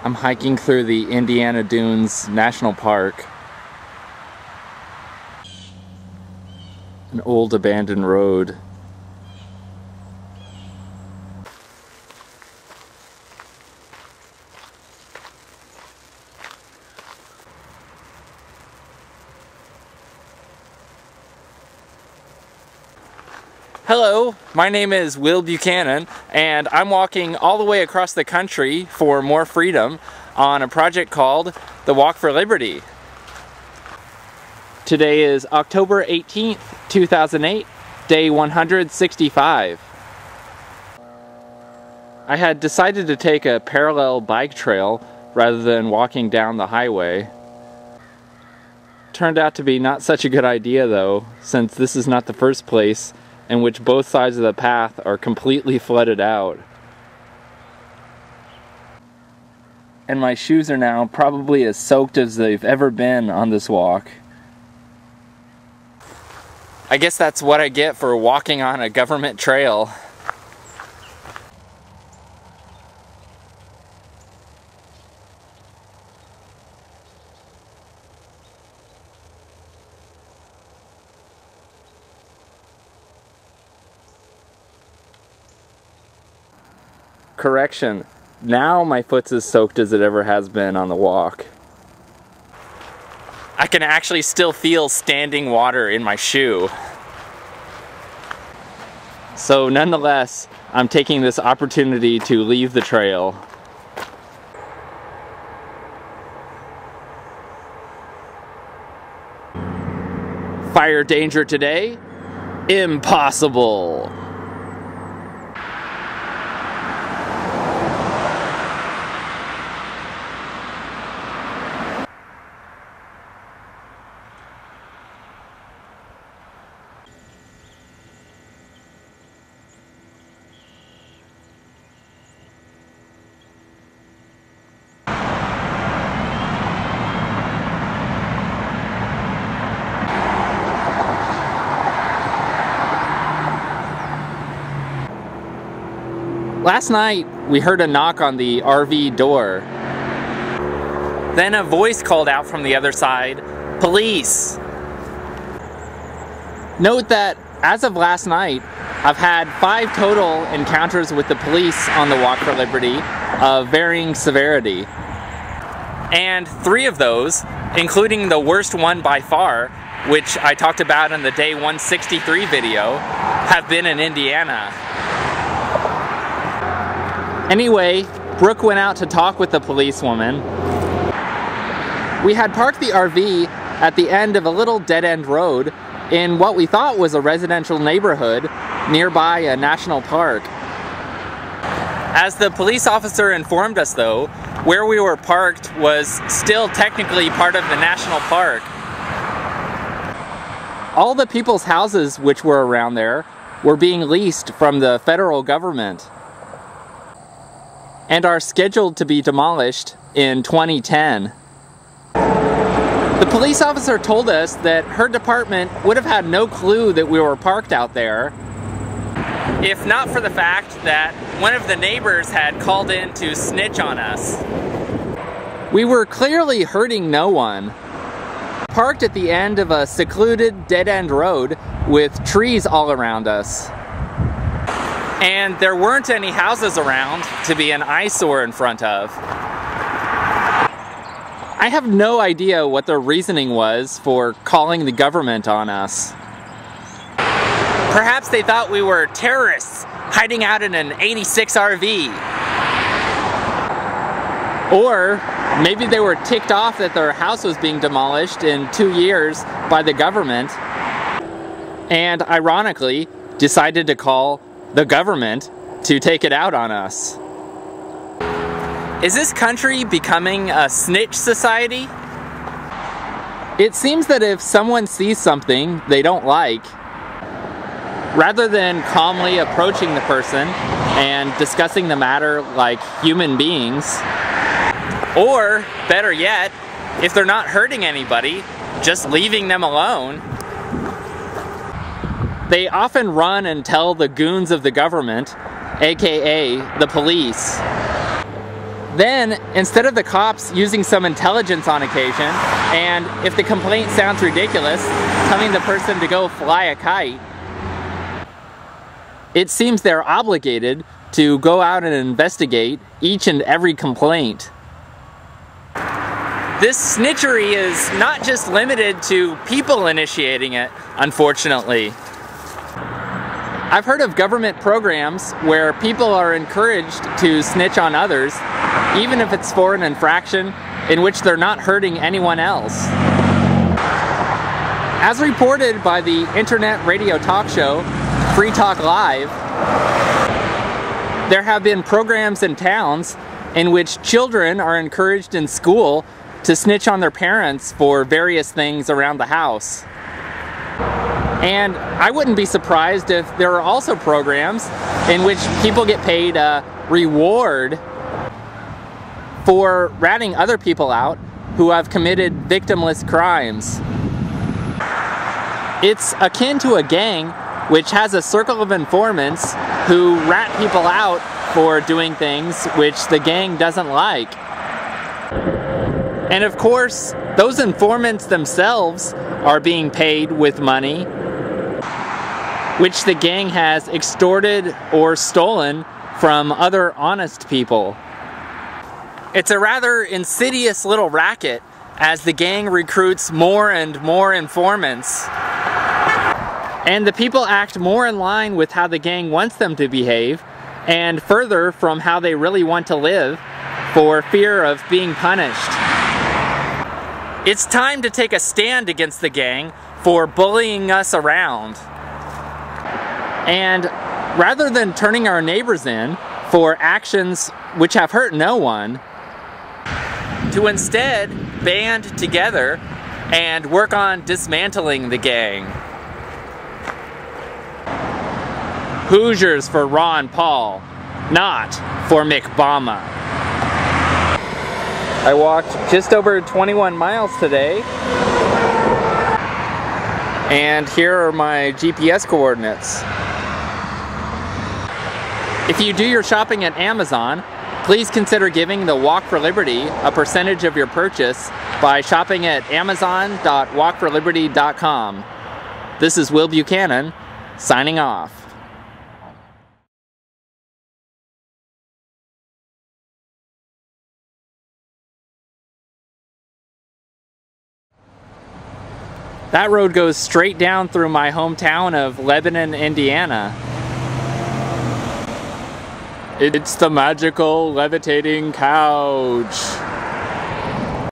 I'm hiking through the Indiana Dunes National Park. An old abandoned road. Hello, my name is Will Buchanan, and I'm walking all the way across the country for more freedom on a project called the Walk for Liberty. Today is October 18th, 2008, day 165. I had decided to take a parallel bike trail rather than walking down the highway. Turned out to be not such a good idea though, since this is not the first place in which both sides of the path are completely flooded out. And my shoes are now probably as soaked as they've ever been on this walk. I guess that's what I get for walking on a government trail. Correction, now my foot's as soaked as it ever has been on the walk. I can actually still feel standing water in my shoe. So nonetheless, I'm taking this opportunity to leave the trail. Fire danger today? Impossible! Last night, we heard a knock on the RV door. Then a voice called out from the other side, "Police!" Note that, as of last night, I've had 5 total encounters with the police on the Walk for Liberty of varying severity. And 3 of those, including the worst one by far, which I talked about in the day 163 video, have been in Indiana. Anyway, Brooke went out to talk with the policewoman. We had parked the RV at the end of a little dead-end road in what we thought was a residential neighborhood nearby a national park. As the police officer informed us though, where we were parked was still technically part of the national park. All the people's houses which were around there were being leased from the federal government and are scheduled to be demolished in 2010. The police officer told us that her department would have had no clue that we were parked out there if not for the fact that one of the neighbors had called in to snitch on us. We were clearly hurting no one. Parked at the end of a secluded dead-end road with trees all around us. And there weren't any houses around to be an eyesore in front of. I have no idea what their reasoning was for calling the government on us. Perhaps they thought we were terrorists hiding out in an '86 RV. Or maybe they were ticked off that their house was being demolished in 2 years by the government and ironically decided to call the government to take it out on us. Is this country becoming a snitch society? It seems that if someone sees something they don't like, rather than calmly approaching the person and discussing the matter like human beings, or better yet, if they're not hurting anybody, just leaving them alone, they often run and tell the goons of the government, aka the police. Then, instead of the cops using some intelligence on occasion, and if the complaint sounds ridiculous, telling the person to go fly a kite, it seems they're obligated to go out and investigate each and every complaint. This snitchery is not just limited to people initiating it, unfortunately. I've heard of government programs where people are encouraged to snitch on others, even if it's for an infraction in which they're not hurting anyone else. As reported by the internet radio talk show Free Talk Live, there have been programs in towns in which children are encouraged in school to snitch on their parents for various things around the house. And I wouldn't be surprised if there are also programs in which people get paid a reward for ratting other people out who have committed victimless crimes. It's akin to a gang which has a circle of informants who rat people out for doing things which the gang doesn't like. And of course, those informants themselves are being paid with money, which the gang has extorted or stolen from other honest people. It's a rather insidious little racket as the gang recruits more and more informants. And the people act more in line with how the gang wants them to behave, and further from how they really want to live, for fear of being punished. It's time to take a stand against the gang for bullying us around. And rather than turning our neighbors in for actions which have hurt no one, to instead band together and work on dismantling the gang. Hoosiers for Ron Paul, not for McBama. I walked just over 21 miles today, and here are my GPS coordinates. If you do your shopping at Amazon, please consider giving the Walk for Liberty a percentage of your purchase by shopping at amazon.walkforliberty.com. This is Will Buchanan, signing off. That road goes straight down through my hometown of Lebanon, Indiana. It's the magical levitating couch.